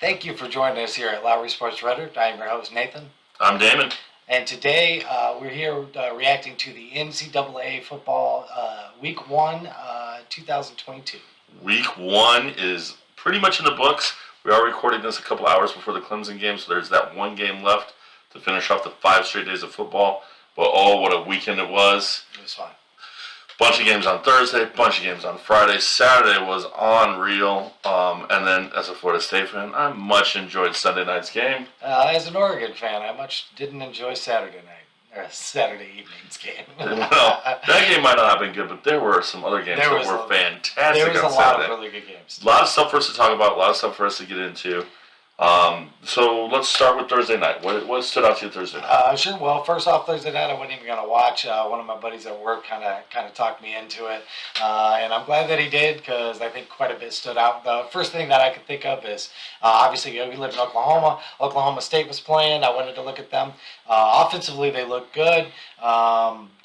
Thank you for joining us here at Lowry Sports Reddit. I'm your host, Nathan. I'm Daimon. And today we're here reacting to the NCAA football Week 1, 2022. Week 1 is pretty much in the books. We are recording this a couple hours before the Clemson game, so there's that one game left to finish off the 5 straight days of football. But oh, what a weekend it was. It was fun. Bunch of games on Thursday, bunch of games on Friday. Saturday was unreal. And then as a Florida State fan, I much enjoyed Sunday night's game. As an Oregon fan, I much didn't enjoy Saturday evening's game. Well, that game might not have been good, but there were some other games that were fantastic. There was a lot of really good games. A lot of stuff for us to talk about, a lot of stuff for us to get into. So let's start with Thursday night. What stood out to you Thursday night? Sure. Well, first off, Thursday night I wasn't even going to watch. One of my buddies at work kind of talked me into it, and I'm glad that he did because I think quite a bit stood out. The first thing that I could think of is obviously we live in Oklahoma. Oklahoma State was playing. I wanted to look at them. Offensively, they looked good.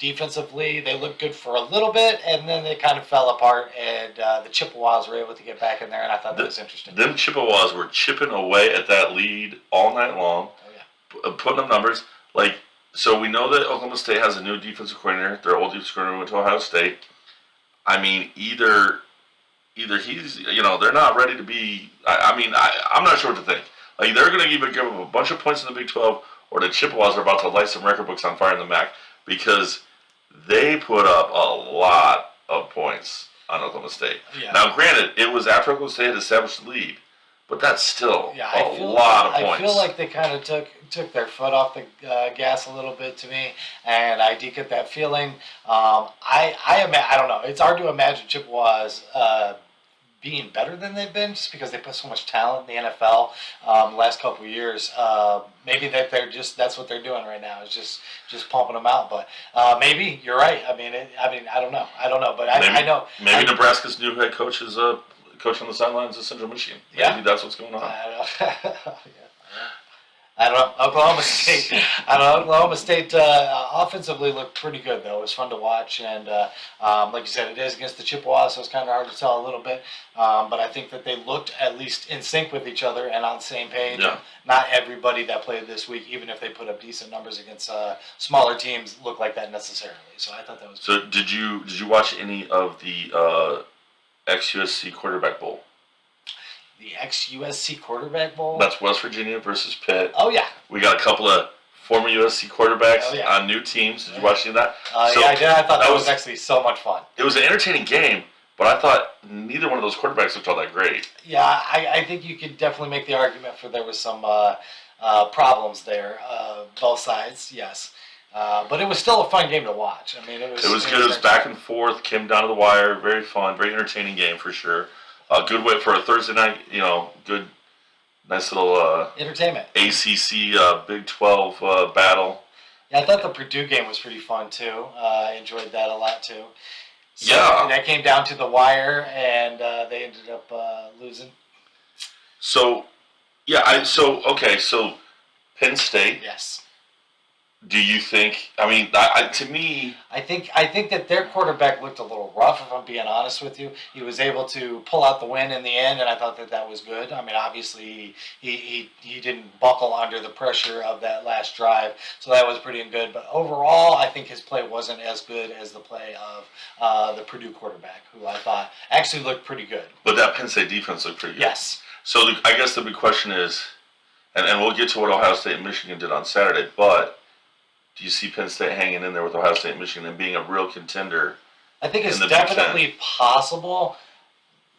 Defensively, they looked good for a little bit, and then they kind of fell apart, and the Chippewas were able to get back in there, and I thought that was interesting. Them Chippewas were chipping away at that lead all night long, putting up numbers. So we know that Oklahoma State has a new defensive coordinator. Their old defensive coordinator went to Ohio State. I mean, either he's, they're not ready to be. I'm not sure what to think. They're going to give up a bunch of points in the Big 12, or the Chippewas are about to light some record books on fire in the MAC because they put up a lot of points on Oklahoma State. Yeah. Now, granted, it was after Oklahoma State had established the lead, but that's still a lot of points. I feel like they kind of took their foot off the gas a little bit to me, and I did get that feeling. I don't know. It's hard to imagine Chippewas being better than they've been just because they put so much talent in the NFL the last couple of years. Maybe that's what they're doing right now is just pumping them out. But maybe you're right. I don't know. But I know. Maybe Nebraska's new head coach is coach on the sidelines of Central Michigan. Maybe that's what's going on. I don't know. Oklahoma State offensively looked pretty good, though. It was fun to watch. And like you said, it is against the Chippewas, so it's kind of hard to tell a little bit. But I think that they looked at least in sync with each other and on the same page. Yeah. Not everybody that played this week, even if they put up decent numbers against smaller teams, looked like that necessarily. So I thought that was good. So did you watch any of the ex-USC quarterback bowl? The ex-USC quarterback bowl? That's West Virginia versus Pitt. Oh, yeah. We got a couple of former USC quarterbacks on new teams. Did you watch any of that? Yeah, I did. I thought that was actually so much fun. It was an entertaining game, but I thought neither one of those quarterbacks looked all that great. Yeah, I think you could definitely make the argument for there was some problems there, both sides, yes. But it was still a fun game to watch. I mean, it was good. It was back and forth, came down to the wire. Very fun, very entertaining game for sure. Good way for a Thursday night, good, nice little entertainment. ACC Big 12 battle. Yeah, I thought the Purdue game was pretty fun too. I enjoyed that a lot too. So, yeah, that came down to the wire, and they ended up losing. So, so Penn State. Yes. Do you think? I mean, to me, I think that their quarterback looked a little rough. If I'm being honest with you, he was able to pull out the win in the end, and I thought that was good. I mean, obviously he didn't buckle under the pressure of that last drive, so that was pretty good. But overall, I think his play wasn't as good as the play of the Purdue quarterback, who I thought actually looked pretty good. But that Penn State defense looked pretty good. Yes. So I guess the big question is, and we'll get to what Ohio State and Michigan did on Saturday, but do you see Penn State hanging in there with Ohio State and Michigan and being a real contender? I think it's definitely possible.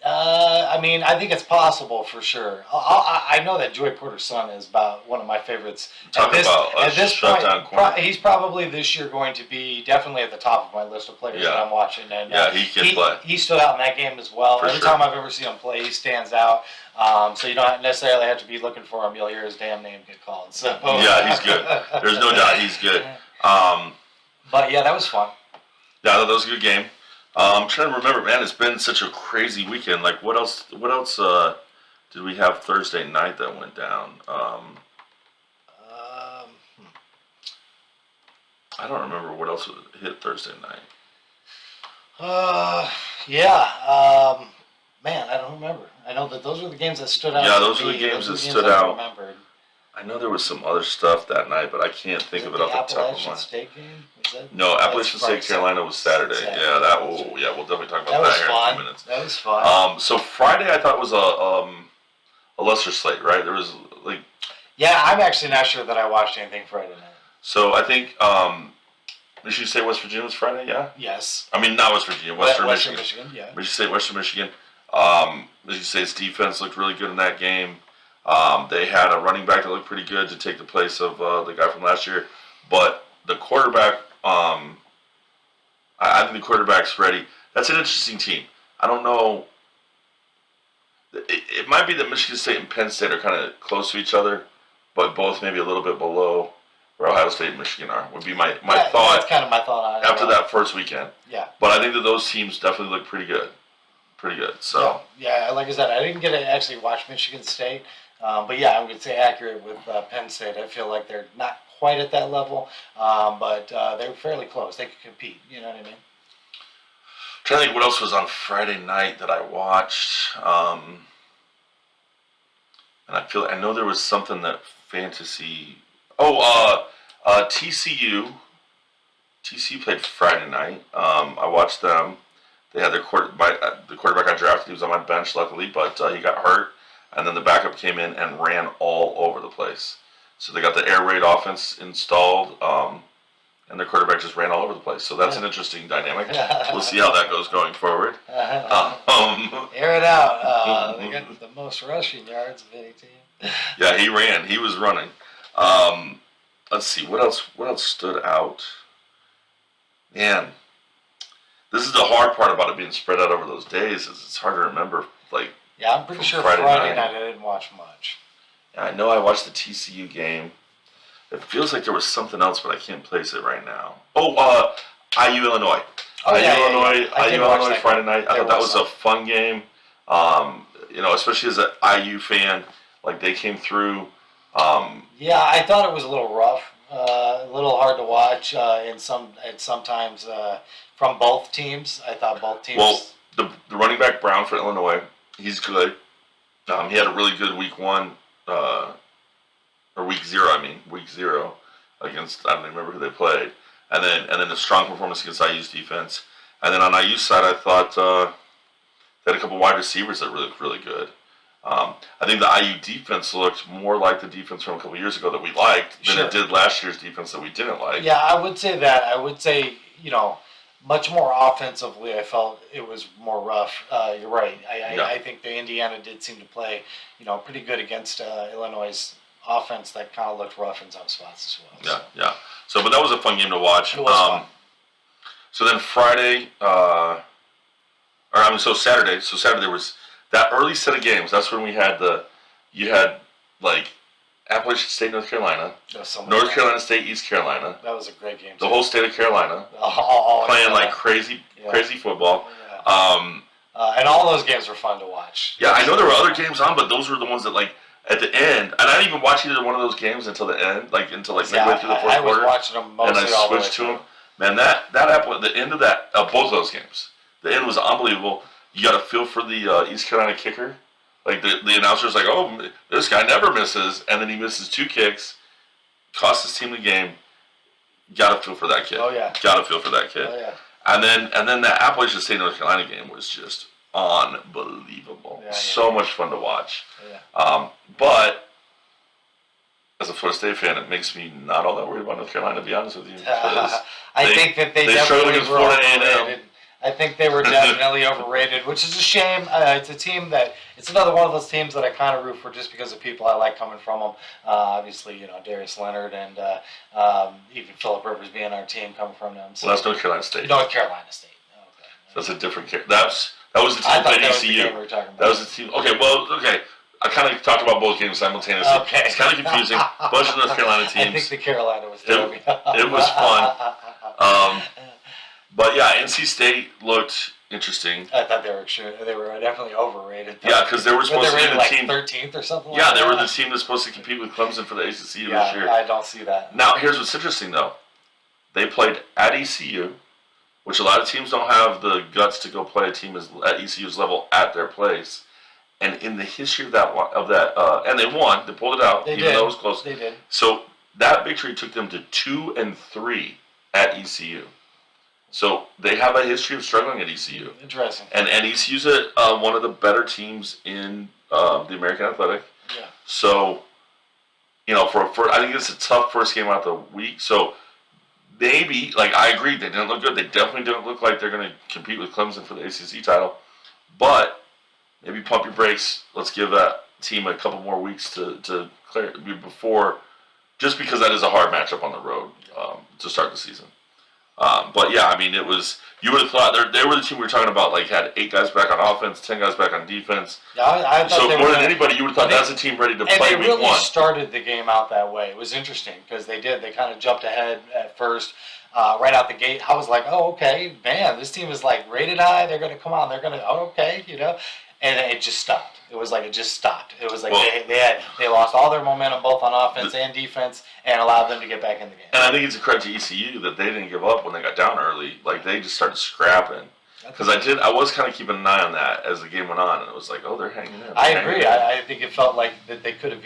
I think it's possible for sure. I know that Joey Porter's son is about one of my favorites. At this point, he's probably this year going to be definitely at the top of my list of players that I'm watching. And he can play. He stood out in that game as well. Every time I've ever seen him play, he stands out. So you don't necessarily have to be looking for him. You'll hear his damn name get called. So yeah, he's good. There's no doubt he's good. But yeah, that was fun. Yeah, that was a good game. I'm trying to remember, man. It's been such a crazy weekend. Like, what else did we have Thursday night that went down? I don't remember what else hit Thursday night. Man, I don't remember. I know that those were the games that stood out. Yeah, to those were me. the games Those that were the stood I out. remembered. I know there was some other stuff that night, but I can't think of it off the top of my Appalachian mind. State game? Was that? No, Appalachian State, Carolina was Saturday. Yeah, that will. Yeah, we'll definitely talk about that here in a few minutes. That was fun. So Friday I thought was a lesser slate, right? There was like. Yeah, I'm actually not sure that I watched anything Friday night. So I think Michigan State, West Virginia was Friday. Yeah. Yes. I mean, not West Virginia, Western Michigan. Yeah. Michigan State, Western Michigan. Michigan State's defense looked really good in that game. They had a running back that looked pretty good to take the place of the guy from last year, but the quarterback, I think the quarterback's ready. That's an interesting team. I don't know. It might be that Michigan State and Penn State are kind of close to each other, but both maybe a little bit below where Ohio State and Michigan are. Would be my thought. That's kind of my thought on it. After that first weekend. Yeah. But I think that those teams definitely look pretty good. Pretty good. So. Yeah, like I said, I didn't get to actually watch Michigan State. But yeah, I would say accurate with Penn State. I feel like they're not quite at that level, but they're fairly close. They could compete. You know what I mean? I'm trying to think what else was on Friday night that I watched. And I know there was something that fantasy. TCU. TCU played Friday night. I watched them. They had the quarterback I drafted. He was on my bench, luckily, but he got hurt. And then the backup came in and ran all over the place. So they got the air raid offense installed, and their quarterback just ran all over the place. So that's an interesting dynamic. We'll see how that goes going forward. Air it out. They got the most rushing yards of any team. Yeah, he ran. He was running. Let's see what else stood out. Man, this is the hard part about it being spread out over those days. Is it's hard to remember like. Yeah, I'm pretty sure Friday night I didn't watch much. Yeah, I know I watched the TCU game. It feels like there was something else, but I can't place it right now. IU Illinois. IU Illinois Friday night. I thought that was a fun game. Especially as an IU fan, like they came through. Yeah, I thought it was a little rough, a little hard to watch, and sometimes from both teams. I thought both teams. Well, the running back Brown for Illinois. He's good. He had a really good week 1, or week 0 against, I don't even remember who they played. And then a strong performance against IU's defense. And then on IU's side, I thought they had a couple wide receivers that looked really good. I think the IU defense looked more like the defense from a couple years ago that we liked than it did last year's defense that we didn't like. Yeah, I would say that. I would say, much more offensively, I felt it was more rough. You're right. I think the Indiana did seem to play, pretty good against Illinois' offense that kind of looked rough in some spots as well. Yeah. So, but that was a fun game to watch. It was fun. So then Friday, Saturday. So Saturday there was that early set of games. That's when you had like Appalachian State, North Carolina, North Carolina State, East Carolina. That was a great game. The whole state of Carolina playing like crazy football. Yeah. And all those games were fun to watch. Yeah, I know there were other games on, but those were the ones that like at the end. And I didn't even watch either one of those games until the end, like until midway through the fourth quarter. I was watching them mostly and I switched to them. Man, the end of both of those games, the end was unbelievable. You got a feel for the East Carolina kicker. Like the announcer's like, oh, this guy never misses, and then he misses 2 kicks, cost his team the game. Got to feel for that kid. Oh yeah. Got to feel for that kid. Oh yeah. And then the Appalachian State North Carolina game was just unbelievable. So much fun to watch. Yeah. But as a Florida State fan, it makes me not all that worried about North Carolina, to be honest with you. I think that they struggled definitely against were Florida overrated. I think they were definitely overrated, which is a shame. It's a team it's another one of those teams that I kind of root for just because of people I like coming from them. Obviously, Darius Leonard and even Phillip Rivers being our team coming from them. So well, that's North Carolina State. North Carolina State. Okay. So that's a different. That was the team that played ECU. That was the team. Okay. I kind of talked about both games simultaneously. Okay. It's kind of confusing. A bunch of North Carolina teams. I think the Carolina was throwing me. It was fun. But yeah, NC State looked interesting. I thought they were definitely overrated. Yeah, because they were supposed to be the team 13th or something. Yeah, they were the team that's supposed to compete with Clemson for the ACC this year. I don't see that. Now, here's what's interesting though. They played at ECU, which a lot of teams don't have the guts to go play a team at ECU's level at their place. And in the history of that, and they won. They pulled it out, They even did. though it was close. They did. So that victory took them to 2-3 at ECU. So they have a history of struggling at ECU. Interesting. And ECU's one of the better teams in the American Athletic. Yeah. So, I think it's a tough first game out the week. So maybe, I agree, they didn't look good. They definitely didn't look like they're going to compete with Clemson for the ACC title. But maybe pump your brakes. Let's give that team a couple more weeks to clear before, just because that is a hard matchup on the road to start the season. But yeah, I mean, it was. You would have thought they were the team we were talking about. Had 8 guys back on offense, 10 guys back on defense. Yeah, I thought so they more were than anybody, you would have thought that's a team ready to play week 1. And they really one. started the game out that way. It was interesting because they did. They kind of jumped ahead at first, right out the gate. I was like, oh, okay, man, this team is rated high. They're going to come on. They're going to, okay, And it just stopped. It was it just stopped. It was they lost all their momentum both on offense and defense and allowed them to get back in the game. And I think it's a credit to ECU that they didn't give up when they got down early. They just started scrapping. Because I was kind of keeping an eye on that as the game went on, and it was they're hanging in. I agree. I think it felt like that they could have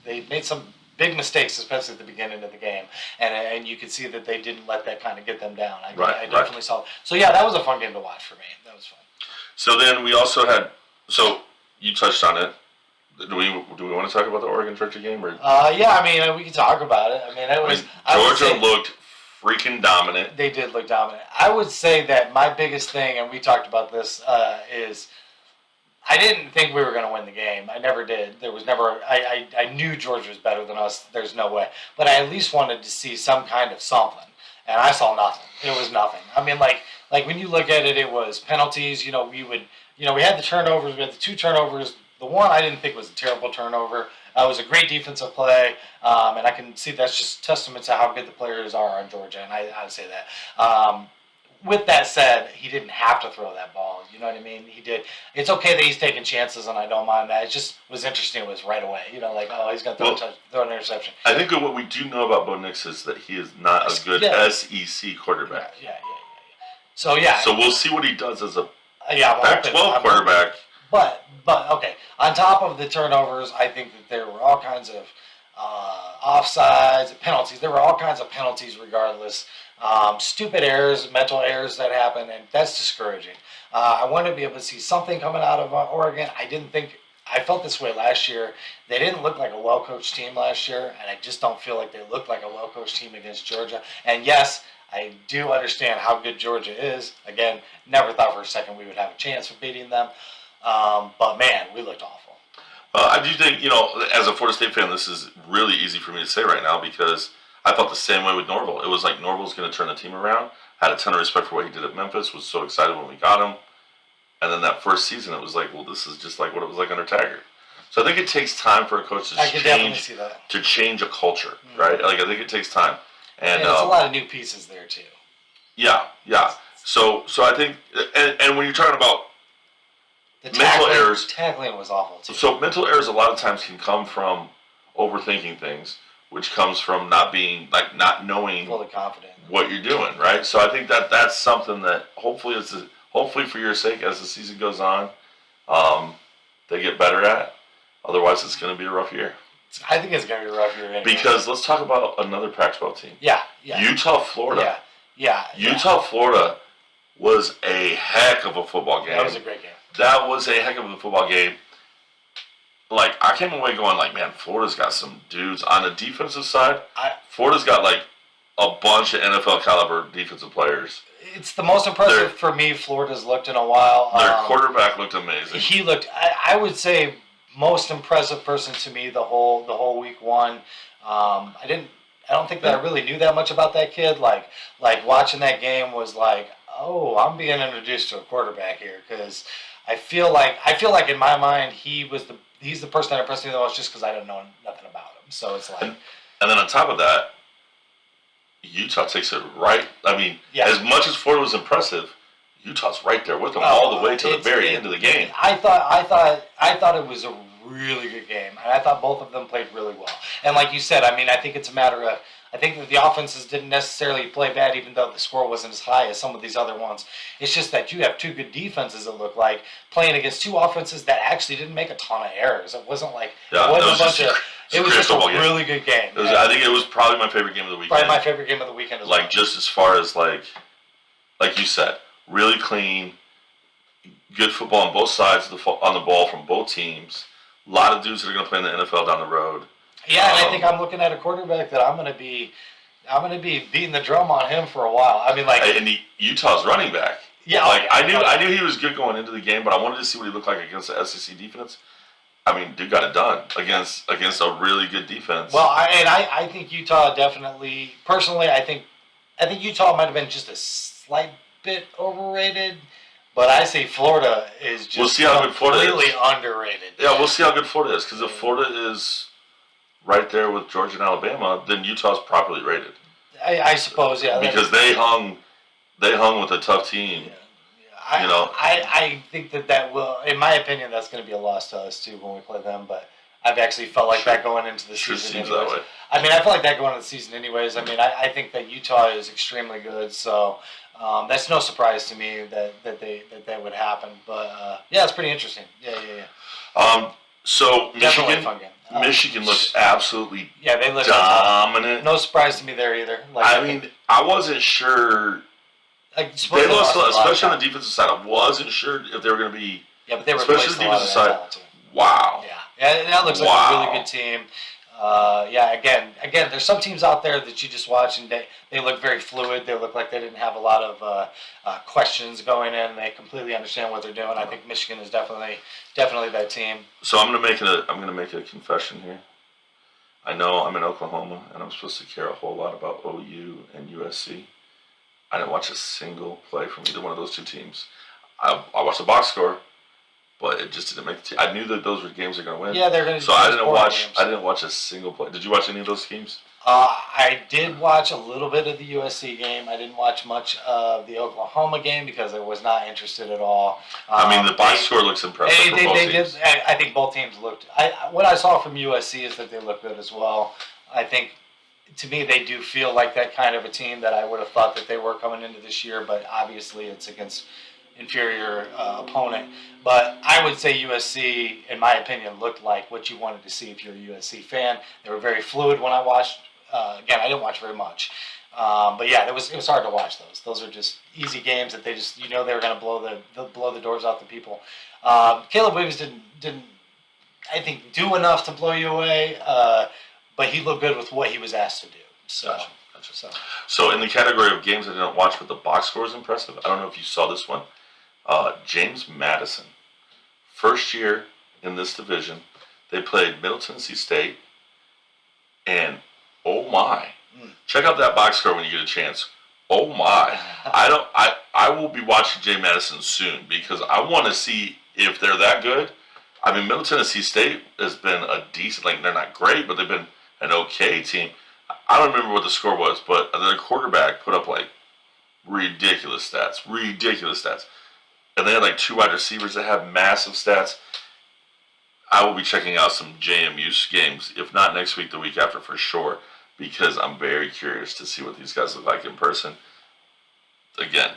they made some big mistakes, especially at the beginning of the game, and you could see that they didn't let that kind of get them down. I definitely saw. So yeah, that was a fun game to watch for me. That was fun. So then we also had. So you touched on it. Do we want to talk about the Oregon Georgia game or? Yeah, I mean we can talk about it. I mean it was. Georgia looked freaking dominant. They did look dominant. I would say that my biggest thing, and we talked about this, is I didn't think we were going to win the game. I never did. There was never. I knew Georgia was better than us. There's no way. But I at least wanted to see some kind of something, and I saw nothing. It was nothing. I mean, like when you look at it, it was penalties. We had the turnovers. We had the 2 turnovers. The one I didn't think was a terrible turnover. It was a great defensive play, and I can see that's just testament to how good the players are on Georgia, and I'd say that. With that said, he didn't have to throw that ball. You know what I mean? He did. It's okay that he's taking chances, and I don't mind that. It just was interesting. It was right away. He's going to throw an interception. I think what we do know about Bo Nix is that he is not a good SEC quarterback. Yeah. So yeah. So we'll see what he does as a Pac-12 quarterback. But okay. On top of the turnovers, I think that there were all kinds of offsides, penalties. There were all kinds of penalties regardless. Stupid errors, mental errors that happen, and that's discouraging. I want to be able to see something coming out of Oregon. I felt this way last year. They didn't look like a well-coached team last year, and I just don't feel like they looked like a well-coached team against Georgia. And yes, I do understand how good Georgia is. Again, never thought for a second we would have a chance of beating them. But man, we looked awful. I do think, as a Florida State fan, this is really easy for me to say right now because I felt the same way with Norville. It was like Norville's going to turn the team around. Had a ton of respect for what he did at Memphis. Was so excited when we got him. And then that first season, it was like, well, this is just like what it was like under Taggart. So I think it takes time for a coach to change a culture, right? I think it takes time. And there's a lot of new pieces there too. Yeah. So I think, and when you're talking about mental errors, tackling was awful too. So mental errors a lot of times can come from overthinking things, which comes from not knowing fully confident what you're doing, right? So I think that's something that hopefully for your sake as the season goes on, they get better at. Otherwise, it's going to be a rough year. I think it's going to be a rough year anyway. Because let's talk about another Pac-12 team. Yeah. Utah, Florida. Yeah. Utah, Florida was a heck of a football game. That was a great game. That was a heck of a football game. I came away going man, Florida's got some dudes. On the defensive side, Florida's got a bunch of NFL caliber defensive players. It's the most impressive for me Florida's looked in a while. Their quarterback looked amazing. He looked, I would say, most impressive person to me the whole week 1. I don't think that I really knew that much about that kid. Like watching that game was oh, I'm being introduced to a quarterback here because I feel like in my mind he's the person that impressed me the most just because I don't know nothing about him. So it's and then on top of that, Utah takes it right. I mean, as much as Florida was impressive, Utah's right there with them all the way to the very end of the game. I thought it was a really good game, and I thought both of them played really well. And like you said, I mean, I think it's a matter I think that the offenses didn't necessarily play bad, even though the score wasn't as high as some of these other ones. It's just that you have two good defenses, it looked like, playing against two offenses that actually didn't make a ton of errors. It wasn't like Yeah, it wasn't a bunch of. It was just a game. really good game. I think it was probably my favorite game of the weekend. Probably my favorite game of the weekend as well. Like, just as far as, like you said, really clean, good football on both sides of on the ball from both teams. A lot of dudes that are going to play in the NFL down the road. Yeah, and I think I'm looking at a quarterback that I'm going to be beating the drum on him for a while. I mean, like, and Utah's running back. Yeah, like I knew he was good going into the game, but I wanted to see what he looked like against the SEC defense. I mean, dude got it done against a really good defense. Well, I think Utah definitely. Personally, I think Utah might have been just a slight bit overrated, but I say Florida is just we'll see how good Florida is. Completely underrated. Yeah, we'll see how good Florida is, because if Florida is right there with Georgia and Alabama, then Utah's properly rated. I suppose, yeah. Because they hung with a tough team. Yeah. I think that will, in my opinion, that's going to be a loss to us too when we play them. But I've actually felt like that going into the season. Seems anyways. that way. I mean, I feel like that going into the season anyways. I mean, I think that Utah is extremely good, so that's no surprise to me that would happen. But yeah, it's pretty interesting. Yeah. So Definitely a fun game. Michigan looked absolutely they looked dominant. No surprise to me there either. I mean, I wasn't sure. They lost, especially on the defensive side. I wasn't sure if they were going to be. Yeah, but they were especially the defensive side. Wow. Yeah, that looks like a really good team. Again, there's some teams out there that you just watch and they look very fluid. They look like they didn't have a lot of questions going in. They completely understand what they're doing. I think Michigan is definitely that team. So I'm gonna make a confession here. I know I'm in Oklahoma and I'm supposed to care a whole lot about OU and USC. I didn't watch a single play from either one of those two teams. I watched the box score, but it just didn't make the team. I knew that those were games they're going to win. Yeah, they're going to. So I didn't watch a single play. Did you watch any of those games? I did watch a little bit of the USC game. I didn't watch much of the Oklahoma game because I was not interested at all. I mean, the box score looks impressive for both teams. I think both teams looked. What I saw from USC is that they look good as well. I think, to me, they do feel like that kind of a team that I would have thought that they were coming into this year, but obviously it's against inferior opponent. But I would say USC, in my opinion, looked like what you wanted to see if you're a USC fan. They were very fluid when I watched. Again, I didn't watch very much, but yeah, it was hard to watch those. Those are just easy games that they just they were going to blow the doors out the people. Caleb Williams didn't I think do enough to blow you away, but he looked good with what he was asked to do. So. Gotcha. So in the category of games I didn't watch, but the box score is impressive. I don't know if you saw this one. James Madison, first year in this division, they played Middle Tennessee State, and oh my, check out that box score when you get a chance. Oh my, I will be watching James Madison soon because I want to see if they're that good. I mean, Middle Tennessee State has been a decent, like they're not great, but they've been an okay team. I don't remember what the score was, but their quarterback put up like ridiculous stats. And they had like two wide receivers that have massive stats. I will be checking out some JMU games, if not next week, the week after for sure, because I'm very curious to see what these guys look like in person. Again,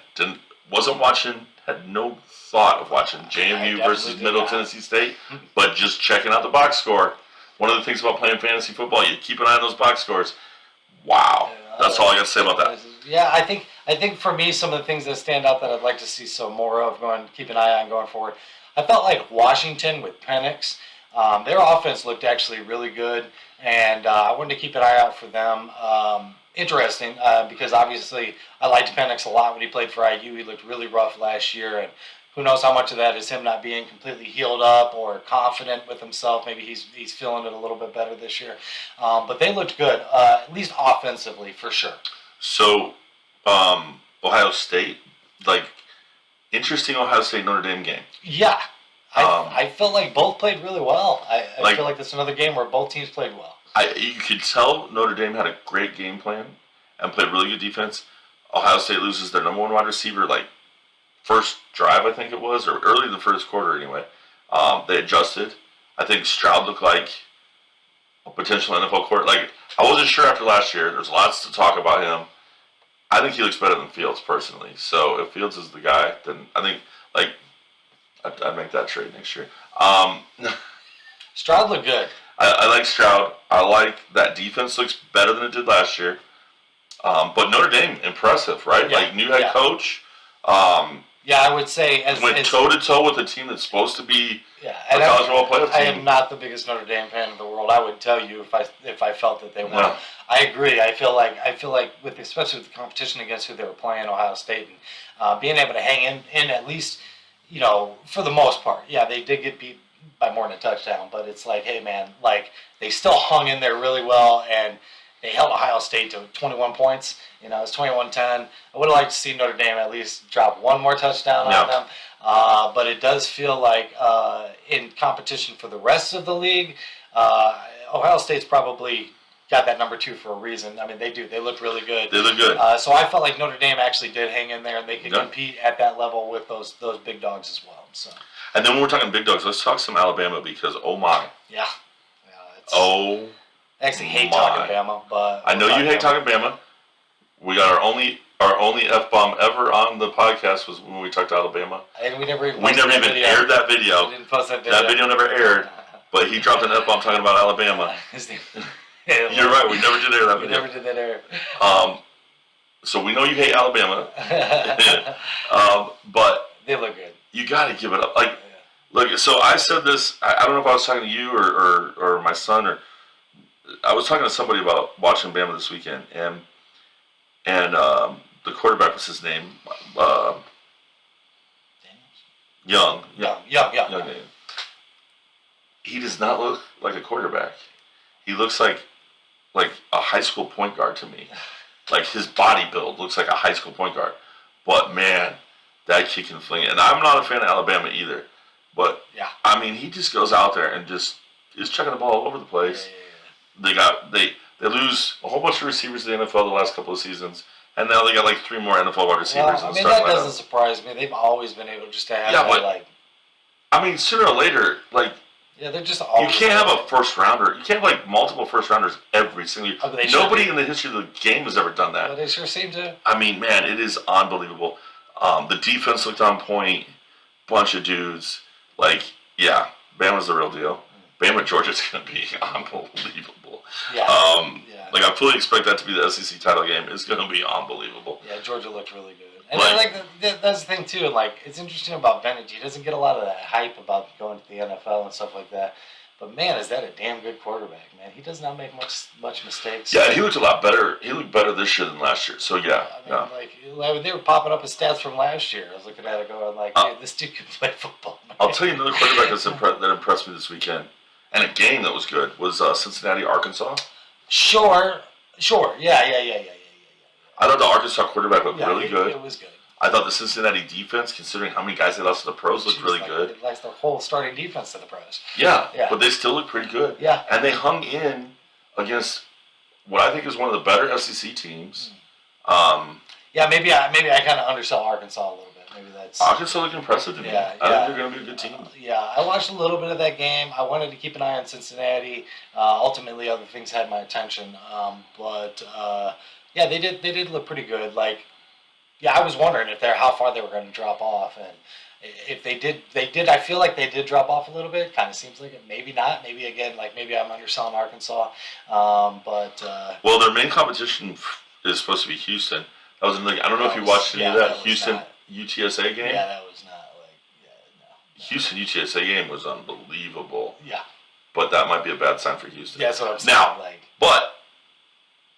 wasn't watching, had no thought of watching JMU versus Middle Tennessee State, but just checking out the box score. One of the things about playing fantasy football, you keep an eye on those box scores. Wow, that's all I got to say about that. Yeah, I think for me, some of the things that stand out that I'd like to see some more of, keep an eye on going forward. I felt like Washington with Penix, their offense looked actually really good, and I wanted to keep an eye out for them. Interesting, because obviously I liked Penix a lot when he played for IU. He looked really rough last year, and who knows how much of that is him not being completely healed up or confident with himself. Maybe he's feeling it a little bit better this year. But they looked good, at least offensively, for sure. So, Ohio State, interesting Ohio State Notre Dame game. Yeah. I felt like both played really well. I feel like that's another game where both teams played well. You could tell Notre Dame had a great game plan and played really good defense. Ohio State loses their number one wide receiver, first drive, I think it was, or early in the first quarter anyway. They adjusted. I think Stroud looked like a potential NFL quarterback. Like, I wasn't sure after last year. There's lots to talk about him. I think he looks better than Fields personally. So if Fields is the guy, then I think like I'd make that trade next year. Stroud looked good. I like Stroud. I like that defense looks better than it did last year. But Notre Dame, impressive, right? Yeah, Like, new head coach. Yeah, I would say went toe-to-toe with a team that's supposed to be a college football playoff I team. am not the biggest Notre Dame fan in the world. I would tell you if I felt that they won. No. I agree. I feel like especially with the competition against who they were playing, Ohio State, and being able to hang in at least, for the most part. Yeah, they did get beat by more than a touchdown, but it's like, hey man, like they still hung in there really well, and they held Ohio State to 21 points. It's 21-10. I would have liked to see Notre Dame at least drop one more touchdown on them. But it does feel like in competition for the rest of the league, Ohio State's probably got that number 2 for a reason. I mean, they do. They look really good. They look good. So I felt like Notre Dame actually did hang in there, and they could compete at that level with those big dogs as well. So. And then when we're talking big dogs, let's talk some Alabama because, oh my. Yeah. Oh. I actually hate talking Bama, but I know you hate talking Bama. We got our only F-bomb ever on the podcast was when we talked to Alabama. And we never even aired that video. We didn't post that video. That video never aired, but he dropped an F-bomb talking about Alabama. You're right, we never did air that video. We never did that air. So we know you hate Alabama. But they look good. You got to give it up. Like, look, so I said this, I don't know if I was talking to you or my son, or I was talking to somebody about watching Bama this weekend, and the quarterback was his name, Young. He does not look like a quarterback. He looks like a high school point guard to me. Like, his body build looks like a high school point guard. But man, that kid can fling it. And I'm not a fan of Alabama either. But I mean, he just goes out there and just is chucking the ball all over the place. They lose a whole bunch of receivers in the NFL the last couple of seasons, and now they got like 3 more NFL wide receivers. I mean, that doesn't surprise me. They've always been able just to have I mean, sooner or later, like. Yeah, they're just always. You can't have a first rounder. You can't have like multiple first rounders every single year. Nobody in the history of the game has ever done that. But they sure seem to. I mean, man, it is unbelievable. The defense looked on point. Bunch of dudes. Like, yeah, Bama's the real deal. Bama Georgia's going to be unbelievable. Like, I fully expect that to be the SEC title game. It's going to be unbelievable. Yeah, Georgia looked really good. And that's the thing too. And like, it's interesting about Bennett. He doesn't get a lot of that hype about going to the NFL and stuff like that. But man, is that a damn good quarterback, man? He does not make much mistakes. Yeah, he looked a lot better. He looked better this year than last year. So yeah, like they were popping up his stats from last year. I was looking at it going like, hey, this dude can play football. Man. I'll tell you another quarterback that impressed me this weekend, and a game that was good was Cincinnati, Arkansas. Sure, yeah. I thought the Arkansas quarterback looked really good. It was good. I thought the Cincinnati defense, considering how many guys they lost to the pros, looked really good. It lost the whole starting defense to the pros. Yeah, but they still look pretty good. Yeah. And they hung in against what I think is one of the better SEC teams. Maybe I kind of undersell Arkansas a little bit. Maybe that's Arkansas looked impressive to me. I think they're going to be a good team. I watched a little bit of that game. I wanted to keep an eye on Cincinnati. Ultimately, other things had my attention. They did look pretty good. Like, I was wondering how far they were going to drop off, and if they did. I feel like they did drop off a little bit. Kind of seems like it. Maybe not. Maybe again, maybe I'm underselling Arkansas. Well, their main competition is supposed to be Houston. That was I don't know if you watched any of that Houston UTSA game. Yeah, that was not no. Houston UTSA game was unbelievable. Yeah. But that might be a bad sign for Houston. Yeah, that's what I'm saying. Now, but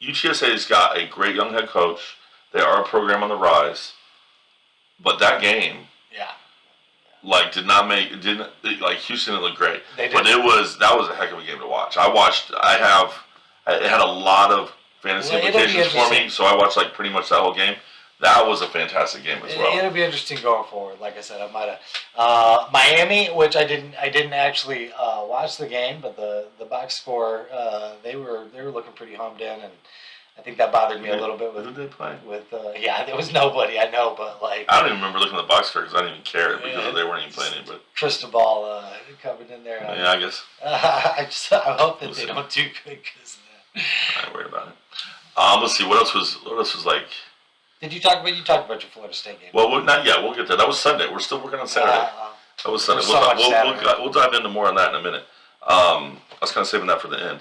UTSA's got a great young head coach. They are a program on the rise. But that game, Houston didn't look great. They did. But that was a heck of a game to watch. It had a lot of fantasy implications for me, so I watched pretty much that whole game. That was a fantastic game as well. It'll be interesting going forward. Like I said, I might have Miami, which I didn't actually watch the game, but the box score they were looking pretty homed in, and I think that bothered me a little bit Who did they play? Yeah, there was nobody, I know, but like. I don't even remember looking at the box score because I didn't even care because they weren't even playing anybody. Cristobal covered in there. Yeah, I guess. I hope that they don't do good because I ain't worried about it. Let's see, what else was like. Did you talk about your Florida State game? Well, not yet. We'll get there. That was Sunday. We're still working on Saturday. That was Sunday. We'll dive into more on that in a minute. I was kind of saving that for the end.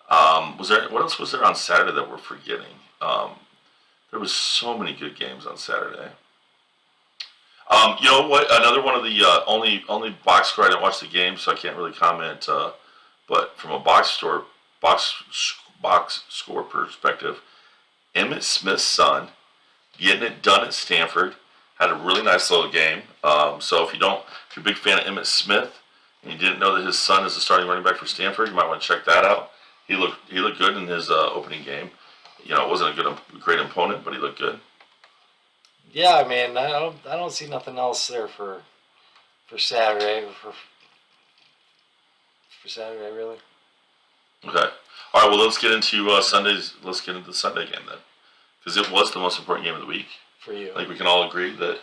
What else was there on Saturday that we're forgetting? There was so many good games on Saturday. You know what? Another one of the only box score. I didn't watch the game, so I can't really comment. But from a box score perspective, Emmitt Smith's son getting it done at Stanford had a really nice little game. So if you're a big fan of Emmitt Smith and you didn't know that his son is the starting running back for Stanford, you might want to check that out. He looked good in his opening game. You know, it wasn't a great opponent, but he looked good. Yeah, I mean, I don't see nothing else there for Saturday for Saturday really. Okay. All right. Well, let's get into Sundays. Let's get into the Sunday game then, because it was the most important game of the week. For you. Like we can all agree that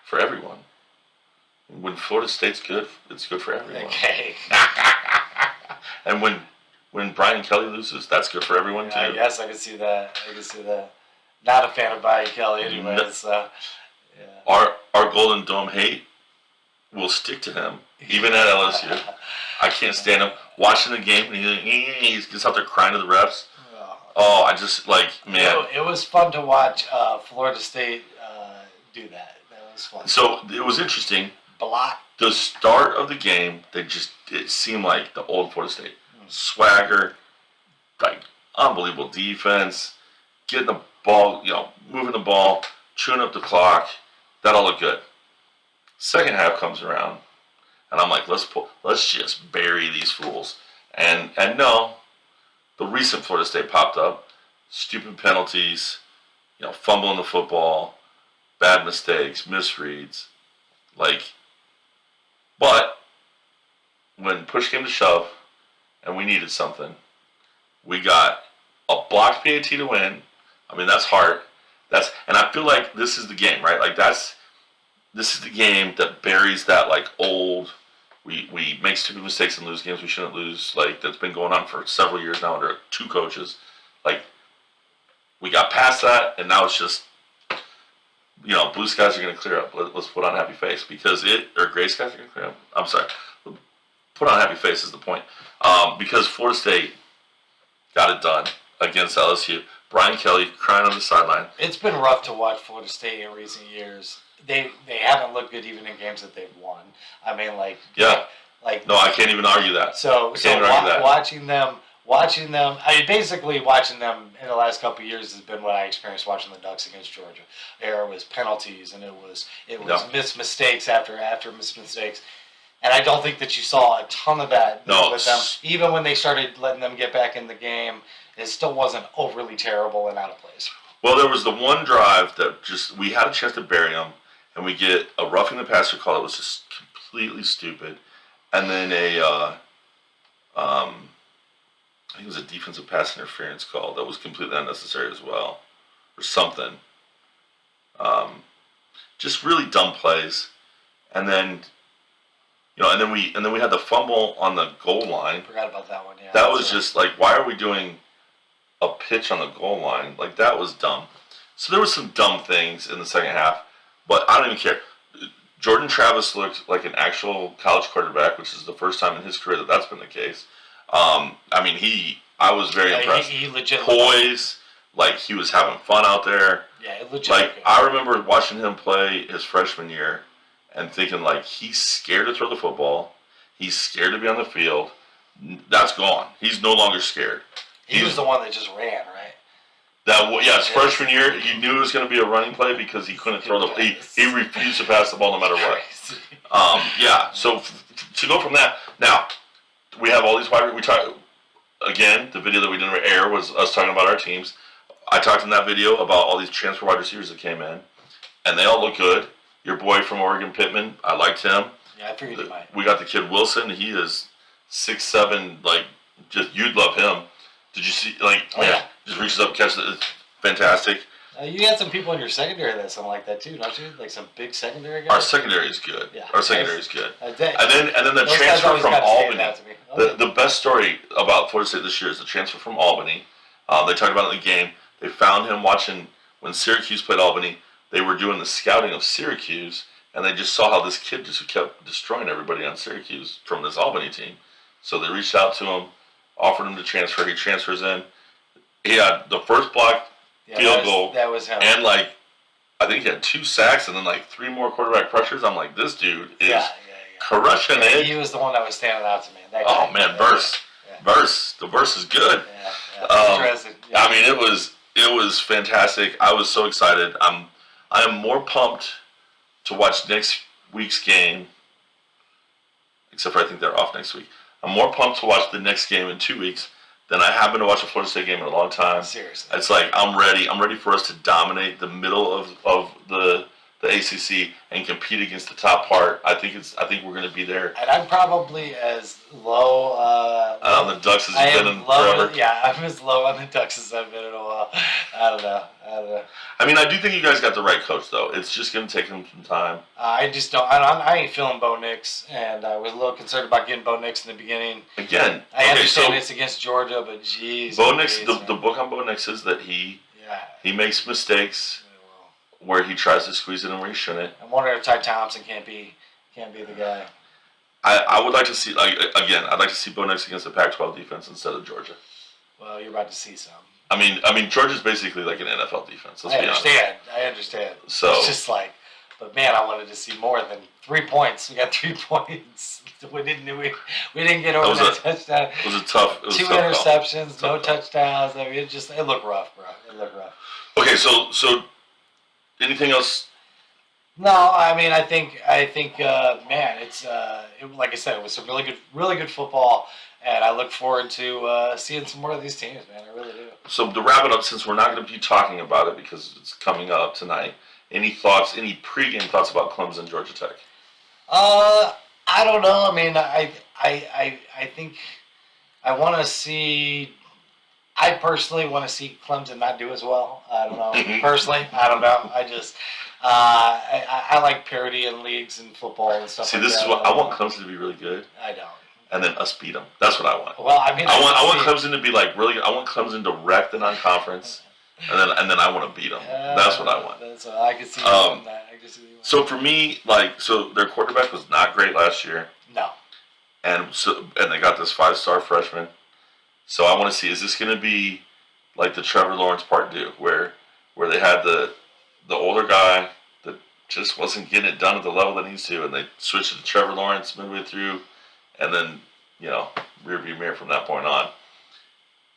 for everyone, when Florida State's good, it's good for everyone. Okay. And when Brian Kelly loses, that's good for everyone too. I guess I can see that. Not a fan of Brian Kelly anyway. No. So, yeah. Our Golden Dome hate will stick to him, even at LSU. I can't stand him watching the game and he gets out there crying to the refs. Oh, I just man. It was fun to watch Florida State do that. That was fun. So it was interesting. Block. The start of the game, it seemed like the old Florida State. Swagger, unbelievable defense, getting the ball, moving the ball, chewing up the clock. That all looked good. Second half comes around, and I'm like, let's just bury these fools. And no, the recent Florida State popped up, stupid penalties, fumbling the football, bad mistakes, misreads, but when push came to shove, and we needed something, we got a blocked PAT to win. I mean, that's hard. And I feel like this is the game, right? This is the game that buries that old. We make stupid mistakes and lose games we shouldn't lose. That's been going on for several years now under two coaches. We got past that, and now it's just, blue skies are going to clear up. Let's put on a happy face or gray skies are going to clear up. I'm sorry. Put on a happy face is the point. Because Florida State got it done against LSU. Brian Kelly crying on the sideline. It's been rough to watch Florida State in recent years. They haven't looked good even in games that they've won. I mean, yeah. No, I can't even argue that. Watching them. Basically watching them in the last couple of years has been what I experienced watching the Ducks against Georgia. There was penalties and it was missed mistakes after missed mistakes. And I don't think that you saw a ton of that with them. Even when they started letting them get back in the game, it still wasn't overly terrible and out of place. Well, there was the one drive that we had a chance to bury them, and we get a roughing the passer call that was just completely stupid. And then I think it was a defensive pass interference call that was completely unnecessary as well, or something. Just really dumb plays. And then we had the fumble on the goal line. Forgot about that one. Yeah. That was just why are we doing a pitch on the goal line? That was dumb. So there were some dumb things in the second half, but I don't even care. Jordan Travis looked like an actual college quarterback, which is the first time in his career that's been the case. I was very impressed. He legit poise, he was having fun out there. Yeah, legit. I remember watching him play his freshman year and thinking he's scared to throw the football. He's scared to be on the field. That's gone. He's no longer scared. He was the one that just ran, right? His freshman year, he knew it was going to be a running play because he couldn't throw he refused to pass the ball no matter what. So to go from that, now we have all these we talk again. The video that we didn't air was us talking about our teams. I talked in that video about all these transfer wide receivers that came in, and they all look good. Your boy from Oregon, Pittman, I liked him. Yeah, I figured you might. We got the kid Wilson. He is 6'7", just you'd love him. Did you see just reaches up, catches it. It's fantastic. You had some people in your secondary that's something like that too, don't you? Like some big secondary guys. Our secondary is good. Yeah. Our secondary is good. And then the those guys transfer always from gotta stand Albany. out to me. Okay. The best story about Florida State this year is the transfer from Albany. They talked about it in the game. They found him watching when Syracuse played Albany. They were doing the scouting of Syracuse, and they just saw how this kid just kept destroying everybody on Syracuse from this Albany team. So they reached out to him, offered him to transfer. He transfers in. He had the first block field goal. That was him. And I think he had 2 sacks and then 3 more quarterback pressures. I'm like, this dude is crushing it. He was the one that was standing out to me. Oh man, Verse. Verse. The Verse is good. Interesting. Yeah. I mean, it was fantastic. I was so excited. I am more pumped to watch next week's game, except for I think they're off next week. I'm more pumped to watch the next game in 2 weeks than I have been to watch a Florida State game in a long time. Seriously. It's like I'm ready. I'm ready for us to dominate the middle of the ACC and compete against the top part. I think we're going to be there. And I'm probably as low on the Ducks as you've been in forever. Yeah, I'm as low on the Ducks as I've been in a while. I don't know. I mean, I do think you guys got the right coach, though. It's just going to take them some time. I just don't. I ain't feeling Bo Nix, and I was a little concerned about getting Bo Nix in the beginning. Again, I understand it's against Georgia, but geez. Bo Nix. The book on Bo Nix is that he makes mistakes where he tries to squeeze it in where he shouldn't. I'm wondering if Ty Thompson can't be the guy. I would like to see I'd like to see Bo Nix against the Pac-12 defense instead of Georgia. Well, you're about to see some. I mean, Georgia's basically like an NFL defense. Let's be honest. I understand. So it's just but man, I wanted to see more than 3 points. We got 3 points. We didn't get over that touchdown. It was a tough. 2 interceptions, no touchdowns. I mean, it looked rough, bro. It looked rough. Okay, so anything else? No, I mean, I think, man, it's like I said, it was some really good football, and I look forward to seeing some more of these teams, man. I really do. So to wrap it up, since we're not going to be talking about it because it's coming up tonight, any thoughts? Any pregame thoughts about Clemson, Georgia Tech? I don't know. I mean, I think I want to see. I personally want to see Clemson not do as well. I don't know. Personally, I don't know. I just I like parity in leagues and football and stuff. See, like this that. is what I want Clemson to be really good. I don't. And then us beat them. That's what I want. Well, I mean, I want Clemson to be really good. I want Clemson to wreck the non-conference, and then I want to beat them. That's what I want. That's what I can see. That. I can see. So for me, so their quarterback was not great last year. No. And they got this 5-star freshman. So I want to see, is this going to be like the Trevor Lawrence Part 2, where they had the older guy that just wasn't getting it done at the level that needs to, and they switched it to Trevor Lawrence midway through, and then, rearview mirror from that point on.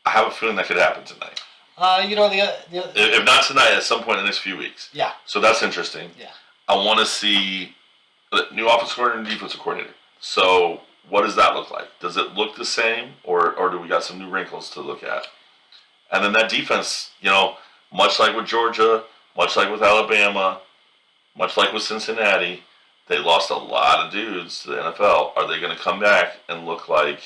I have a feeling that could happen tonight. If not tonight, at some point in the next few weeks. Yeah. So that's interesting. Yeah. I want to see the new offensive coordinator and defensive coordinator. So what does that look like? Does it look the same, or do we got some new wrinkles to look at? And then that defense, much like with Georgia, much like with Alabama, much like with Cincinnati, they lost a lot of dudes to the NFL. Are they going to come back and look like...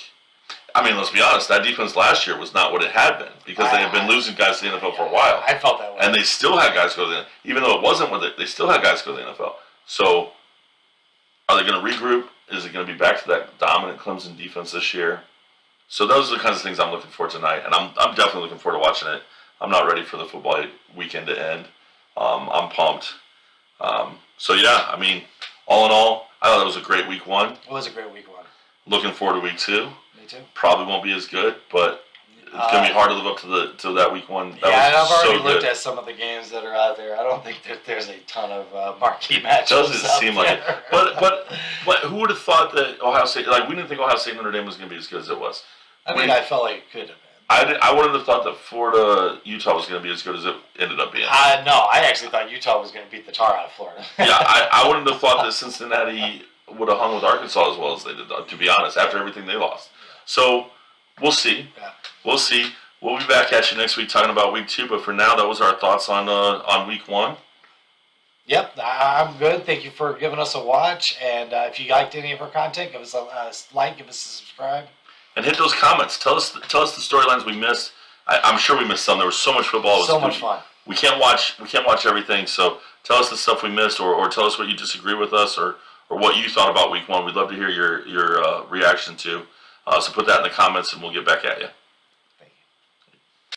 I mean, let's be honest, that defense last year was not what it had been because they had been losing guys to the NFL for a while. I felt that way. And they still had guys go to the NFL. Even though it wasn't with it, they still had guys go to the NFL. So, are they going to regroup? Is it going to be back to that dominant Clemson defense this year? So those are the kinds of things I'm looking for tonight, and I'm definitely looking forward to watching it. I'm not ready for the football weekend to end. I'm pumped. So yeah, I mean, all in all, I thought it was a great week 1. It was a great week 1. Looking forward to week 2. Me too. Probably won't be as good, but it's gonna be hard to live up to that week 1. That and I've already so looked at some of the games that are out there. I don't think that there's a ton of marquee matchups. Doesn't seem like it. But who would have thought that Ohio State? We didn't think Ohio State Notre Dame was gonna be as good as it was. I felt like it could have been. I wouldn't have thought that Florida Utah was going to be as good as it ended up being. No, I actually thought Utah was going to beat the tar out of Florida. Yeah, I wouldn't have thought that Cincinnati would have hung with Arkansas as well as they did, to be honest, after everything they lost. So, we'll see. Yeah. We'll see. We'll be back at you next week talking about week 2, but for now, that was our thoughts on week 1. Yep, I'm good. Thank you for giving us a watch. And if you liked any of our content, give us a like, give us a subscribe. And hit those comments. Tell us the storylines we missed. I'm sure we missed some. There was so much football. It was So much fun. We can't watch everything. So tell us the stuff we missed, or tell us what you disagree with us, or what you thought about week one. We'd love to hear your reaction to. So put that in the comments, and we'll get back at you.